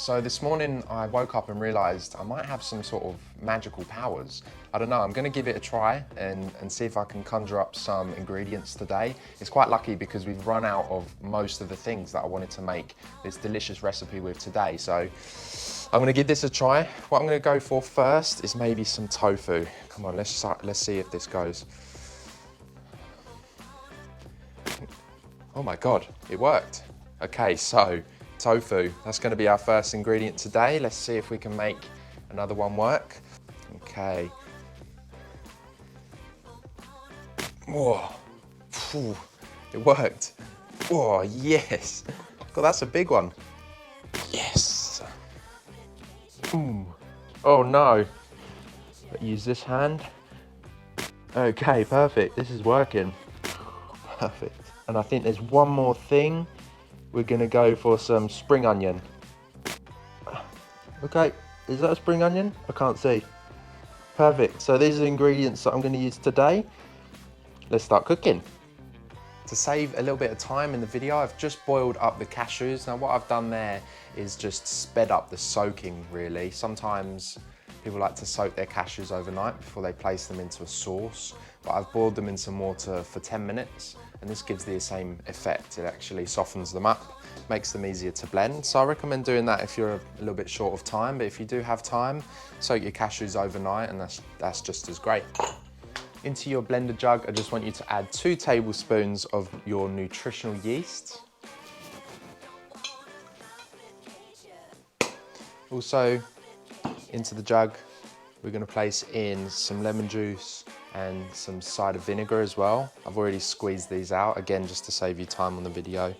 So this morning I woke up and realised I might have some sort of magical powers. I don't know, I'm going to give it a try and see if I can conjure up some ingredients today. It's quite lucky because we've run out of most of the things that I wanted to make this delicious recipe with today. So I'm going to give this a try. What I'm going to go for first is maybe some tofu. Come on, let's see if this goes. Oh my God, it worked. Okay, so tofu, that's going to be our first ingredient today. Let's see if we can make another one work. Okay. Whoa, phew, it worked. Oh, yes. God, that's a big one. Yes. Ooh. Oh no. Use this hand. Okay, perfect. This is working. Perfect. And I think there's one more thing. We're gonna go for some spring onion. Okay, is that a spring onion? I can't see. Perfect, so these are the ingredients that I'm gonna use today. Let's start cooking. To save a little bit of time in the video, I've just boiled up the cashews. Now what I've done there is just sped up the soaking really. Sometimes people like to soak their cashews overnight before they place them into a sauce, but I've boiled them in some water for 10 minutes and this gives the same effect. It actually softens them up, makes them easier to blend. So I recommend doing that if you're a little bit short of time, but if you do have time, soak your cashews overnight and that's just as great. Into your blender jug, I just want you to add 2 tablespoons of your nutritional yeast. Also, into the jug, we're going to place in some lemon juice and some cider vinegar as well. I've already squeezed these out, again, just to save you time on the video.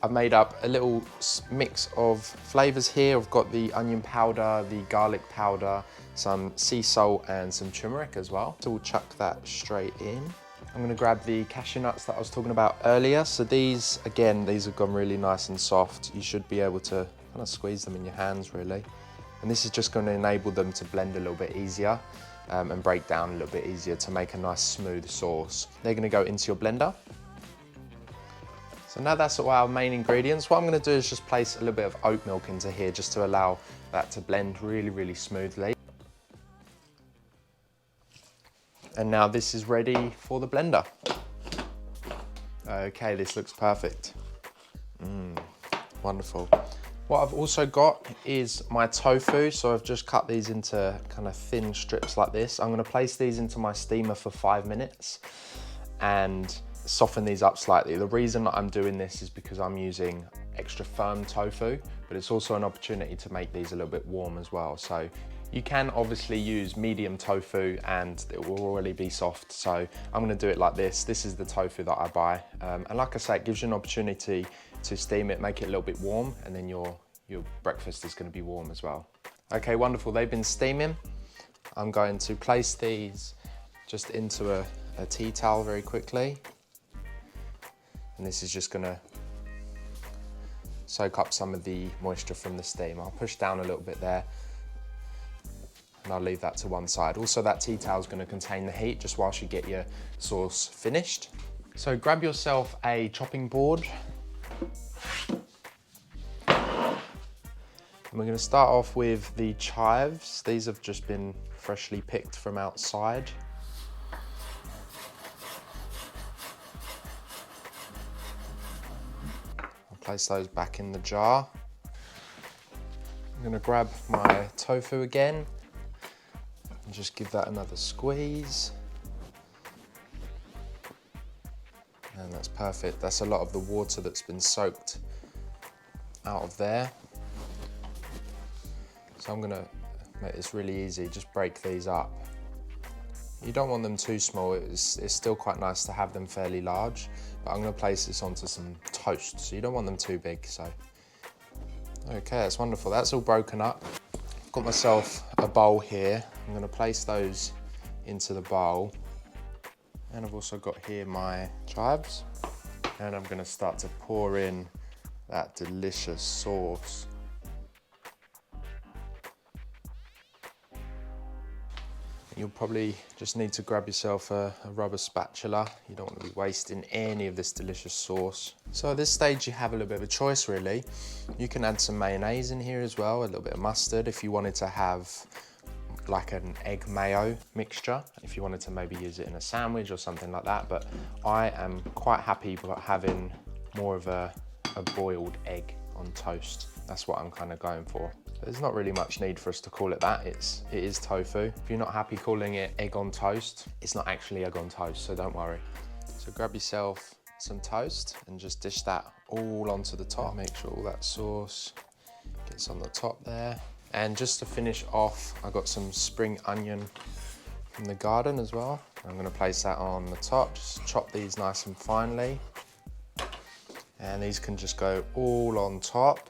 I've made up a little mix of flavors here. I've got the onion powder, the garlic powder, some sea salt and some turmeric as well. So we'll chuck that straight in. I'm gonna grab the cashew nuts that I was talking about earlier. So these, again, these have gone really nice and soft. You should be able to kind of squeeze them in your hands really. And this is just gonna enable them to blend a little bit easier and break down a little bit easier to make a nice smooth sauce. They're gonna go into your blender. So now that's all our main ingredients. What I'm gonna do is just place a little bit of oat milk into here just to allow that to blend really, really smoothly. And now this is ready for the blender. Okay, this looks perfect. Wonderful. What I've also got is my tofu. So I've just cut these into kind of thin strips like this. I'm gonna place these into my steamer for 5 minutes and soften these up slightly. The reason that I'm doing this is because I'm using extra firm tofu, but it's also an opportunity to make these a little bit warm as well. So you can obviously use medium tofu and it will already be soft. So I'm gonna do it like this. This is the tofu that I buy. And like I say, it gives you an opportunity to steam it, make it a little bit warm, and then your breakfast is gonna be warm as well. Okay, wonderful, they've been steaming. I'm going to place these just into a tea towel very quickly. And this is just gonna soak up some of the moisture from the steam. I'll push down a little bit there and I'll leave that to one side. Also, that tea towel is gonna contain the heat just whilst you get your sauce finished. So grab yourself a chopping board. And we're gonna start off with the chives. These have just been freshly picked from outside. Place those back in the jar. I'm gonna grab my tofu again and just give that another squeeze. And that's perfect. That's a lot of the water that's been soaked out of there. So I'm gonna make this really easy, just break these up. You don't want them too small, it's still quite nice to have them fairly large, but I'm gonna place this onto some toast, so you don't want them too big, so. Okay, that's wonderful, that's all broken up. I've got myself a bowl here. I'm gonna place those into the bowl. And I've also got here my chives. And I'm gonna start to pour in that delicious sauce. You'll probably just need to grab yourself a rubber spatula. You don't want to be wasting any of this delicious sauce. So at this stage you have a little bit of a choice really. You can add some mayonnaise in here as well, a little bit of mustard if you wanted to have like an egg mayo mixture, if you wanted to maybe use it in a sandwich or something like that. But I am quite happy about having more of a boiled egg on toast. That's what I'm kind of going for. There's not really much need for us to call it that. It is tofu. If you're not happy calling it egg on toast, it's not actually egg on toast, so don't worry. So grab yourself some toast and just dish that all onto the top. Make sure all that sauce gets on the top there. And just to finish off, I got some spring onion from the garden as well. I'm gonna place that on the top. Just chop these nice and finely. And these can just go all on top.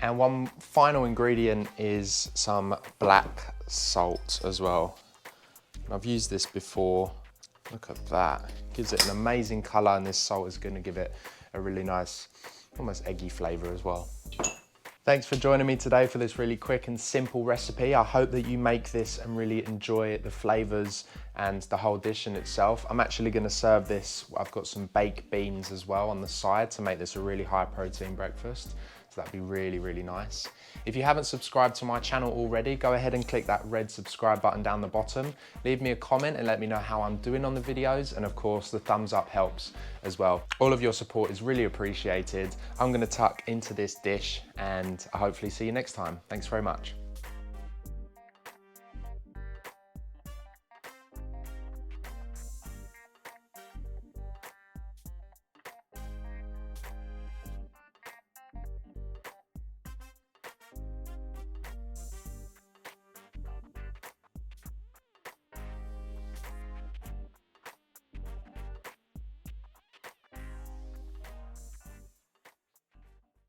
And one final ingredient is some black salt as well. And I've used this before. Look at that. Gives it an amazing color, and this salt is gonna give it a really nice, almost eggy flavor as well. Thanks for joining me today for this really quick and simple recipe. I hope that you make this and really enjoy the flavors and the whole dish in itself. I'm actually gonna serve this. I've got some baked beans as well on the side to make this a really high protein breakfast. So that'd be really, really nice. If you haven't subscribed to my channel already, go ahead and click that red subscribe button down the bottom. Leave me a comment and let me know how I'm doing on the videos. And of course, the thumbs up helps as well. All of your support is really appreciated. I'm gonna tuck into this dish and I'll hopefully see you next time. Thanks very much.